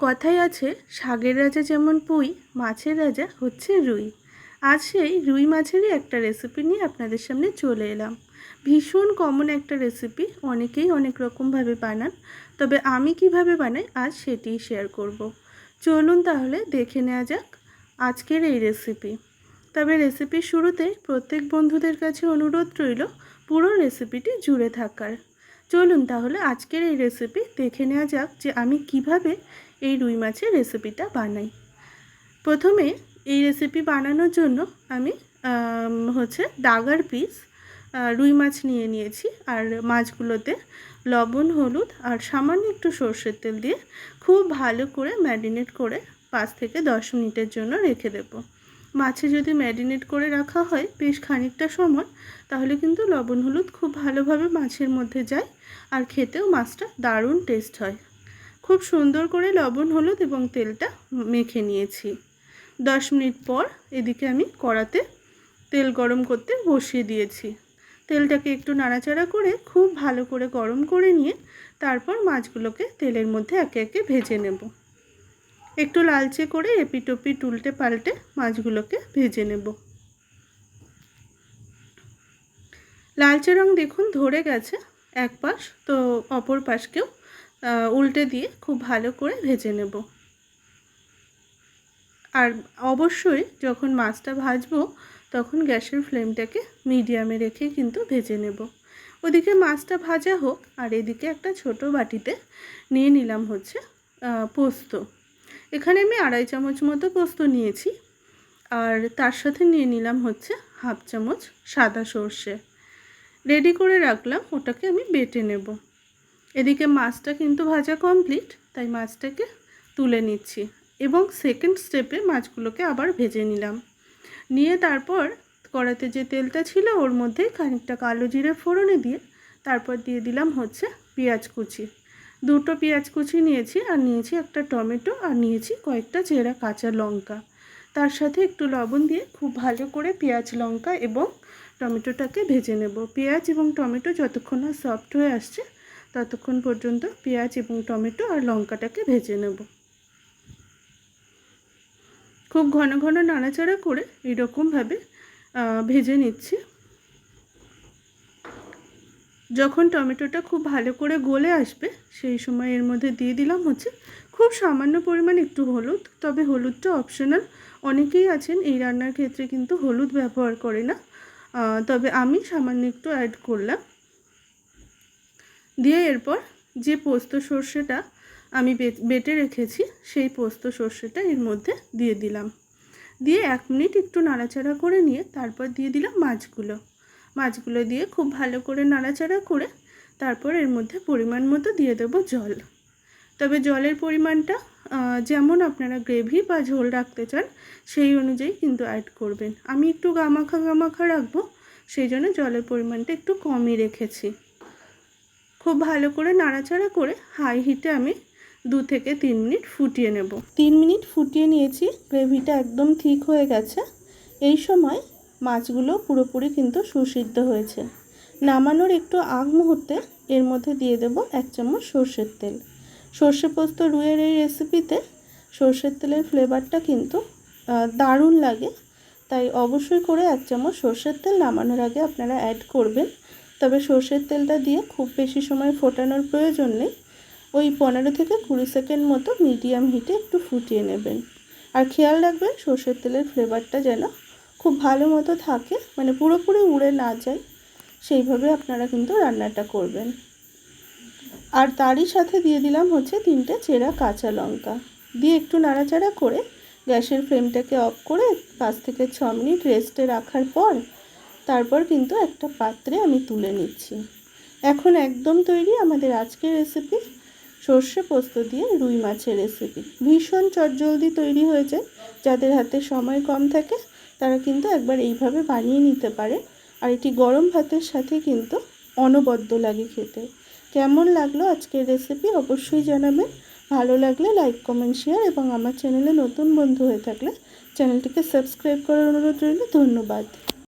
কথায় আছে শাকের রাজা যেমন পুঁই, মাছের রাজা হচ্ছে রুই। আজ সেই রুই মাছেরই একটা রেসিপি নিয়ে আপনাদের সামনে চলে এলাম। ভীষণ কমন একটা রেসিপি, অনেকেই অনেক রকমভাবে বানান, তবে আমি কিভাবে বানাই আজ সেটিই শেয়ার করব। চলুন তাহলে দেখে নেওয়া যাক আজকের এই রেসিপি। তবে রেসিপির শুরুতেই প্রত্যেক বন্ধুদের কাছে অনুরোধ রইল পুরো রেসিপিটি জুড়ে থাকার। চলুন তাহলে আজকের এই রেসিপি দেখে নেওয়া যাক যে আমি কিভাবে এই রুই মাছের রেসিপিটা বানাই। প্রথমে এই রেসিপি বানানোর জন্য আমি ডাগার পিস রুই মাছ নিয়ে নিয়েছি। আর মাছগুলোতে লবণ, হলুদ আর সামান্য একটু সর্ষের তেল দিয়ে খুব ভালো করে ম্যারিনেট করে 5 থেকে 10 মিনিটের জন্য রেখে দেব। মাছে যদি ম্যারিনেট করে রাখা হয় বেশ খানিকটা সময়, তাহলে কিন্তু লবণ হলুদ খুব ভালোভাবে মাছের মধ্যে যায় আর খেতেও মাছটা দারুণ টেস্ট হয়। খুব সুন্দর করে লবণ, হলুদ এবং তেলটা মেখে নিয়েছি। 10 মিনিট পর এদিকে আমি কড়াতে তেল গরম করতে বসিয়ে দিয়েছি। তেলটাকে একটু নাড়াচাড়া করে খুব ভালো করে গরম করে নিয়ে তারপর মাছগুলোকে তেলের মধ্যে একে একে ভেজে নেব। একটু লালচে করে এপিটোপিট উল্টে পাল্টে মাছগুলোকে ভেজে নেব। লালচে রং দেখুন ধরে গেছে এক পাশ, তো অপর পাশকেও উল্টে দিয়ে খুব ভালো করে ভেজে নেব। আর অবশ্যই যখন মাছটা ভাজবো তখন গ্যাসের ফ্লেমটাকে মিডিয়ামে রেখে কিন্তু ভেজে নেব। ওদিকে মাছটা ভাজা হোক, আর এদিকে একটা ছোট বাটিতে নিয়ে নিলাম পোস্ত। এখানে আমি 2.5 চামচ মতো পোস্ত নিয়েছি। আর তার সাথে নিয়ে নিলাম হাফ চামচ সাদা সর্ষে। রেডি করে রাখলাম, ওটাকে আমি বেটে নেব। এদিকে মাছটা কিন্তু ভাজা কমপ্লিট, তাই মাছটাকে তুলে নিচ্ছি এবং সেকেন্ড স্টেপে মাছগুলোকে আবার ভেজে নিলাম। নিয়ে তারপর কড়াতে যে তেলটা ছিল ওর মধ্যে খানিকটা কালো জিরে ফোড়নে দিয়ে তারপর দিয়ে দিলাম পেঁয়াজ কুচি। 2টো পেঁয়াজ কুচি নিয়েছি, আর নিয়েছি একটা টমেটো, আর নিয়েছি কয়েকটা চেরা কাঁচা লঙ্কা। তার সাথে একটু লবণ দিয়ে খুব ভালো করে পেঁয়াজ, লঙ্কা এবং টমেটোটাকে ভেজে নেব। পেঁয়াজ এবং টমেটো যতক্ষণ না সফট হয়ে আসছে ততক্ষণ পর্যন্ত পেঁয়াজ এবং টমেটো আর লঙ্কাটাকে ভেজে নেব। খুব ঘন ঘন নাড়াচাড়া করে এইরকমভাবে ভেজে নিচ্ছি। যখন টমেটোটা খুব ভালো করে গলে আসবে সেই সময় এর মধ্যে দিয়ে দিলাম খুব সামান্য পরিমাণ একটু হলুদ। তবে হলুদটা অপশনাল, অনেকেই আছেন এই রান্নার ক্ষেত্রে কিন্তু হলুদ ব্যবহার করে না, তবে আমি সামান্য একটু অ্যাড করলাম। দিয়ে এরপর যে পোস্ত সর্ষেটা আমি বেটে রেখেছি সেই পোস্ত সর্ষেটা এর মধ্যে দিয়ে দিলাম। দিয়ে 1 মিনিট একটু নাড়াচাড়া করে নিয়ে তারপর দিয়ে দিলাম মাছগুলো দিয়ে খুব ভালো করে নাড়াচাড়া করে তারপর এর মধ্যে পরিমাণ মতো দিয়ে দেব জল। তবে জলের পরিমাণটা যেমন আপনারা গ্রেভি বা ঝোল রাখতে চান সেই অনুযায়ী কিন্তু অ্যাড করবেন। আমি একটু গামাখা রাখবো, সেই জন্য জলের পরিমাণটা একটু কমই রেখেছি। খুব ভালো করে নাড়াচাড়া করে হাই হিটে আমি 2 থেকে 3 মিনিট ফুটিয়ে নেব। 3 মিনিট ফুটিয়ে নিয়েছি, গ্রেভিটা একদম ঠিক হয়ে গেছে। এই সময় মাছগুলো পুরোপুরি কিন্তু সুসিদ্ধ হয়েছে। নামানোর একটু আগ মুহূর্তে এর মধ্যে দিয়ে দেব 1 চামচ সর্ষের তেল। সর্ষে পোস্ত রুইয়ের এই রেসিপিতে সর্ষের তেলের ফ্লেভারটা কিন্তু দারুণ লাগে, তাই অবশ্যই করে 1 চামচ সর্ষের তেল নামানোর আগে আপনারা অ্যাড করবেন। তবে সর্ষের তেলটা দিয়ে খুব বেশি সময় ফোটানোর প্রয়োজন নেই, ওই 15 থেকে 20 সেকেন্ড মতো মিডিয়াম হিটে একটু ফুটিয়ে নেবেন। আর খেয়াল রাখবেন সর্ষের তেলের ফ্লেভারটা যেন খুব ভালো মতো থাকে, মানে পুরোপুরি উড়ে না যায়, সেইভাবে আপনারা কিন্তু রান্নাটা করবেন। আর তারই সাথে দিয়ে দিলাম 3টে চেরা কাঁচা লঙ্কা। দিয়ে একটু নাড়াচাড়া করে গ্যাসের ফ্লেমটাকে অফ করে 5 থেকে 6 মিনিট রেস্টে রাখার পর তারপর কিন্তু একটা পাত্রে আমি তুলে নিচ্ছি। এখন একদম তৈরি আমাদের আজকের রেসিপি, সর্ষে পোস্ত দিয়ে রুই মাছের রেসিপি। ভীষণ চটজলদি তৈরি হয়ে যায়, যাদের হাতে সময় কম থাকে তারা কিন্তু একবার এইভাবে বানিয়ে নিতে পারে। আর এটি গরম ভাতের সাথে কিন্তু অনবদ্য লাগে খেতে। কেমন লাগলো আজকের রেসিপি অবশ্যই জানাবেন। ভালো লাগলে লাইক, কমেন্ট, শেয়ার এবং আমার চ্যানেলে নতুন বন্ধু হয়ে থাকলে চ্যানেলটিকে সাবস্ক্রাইব করার অনুরোধ রইল। ধন্যবাদ।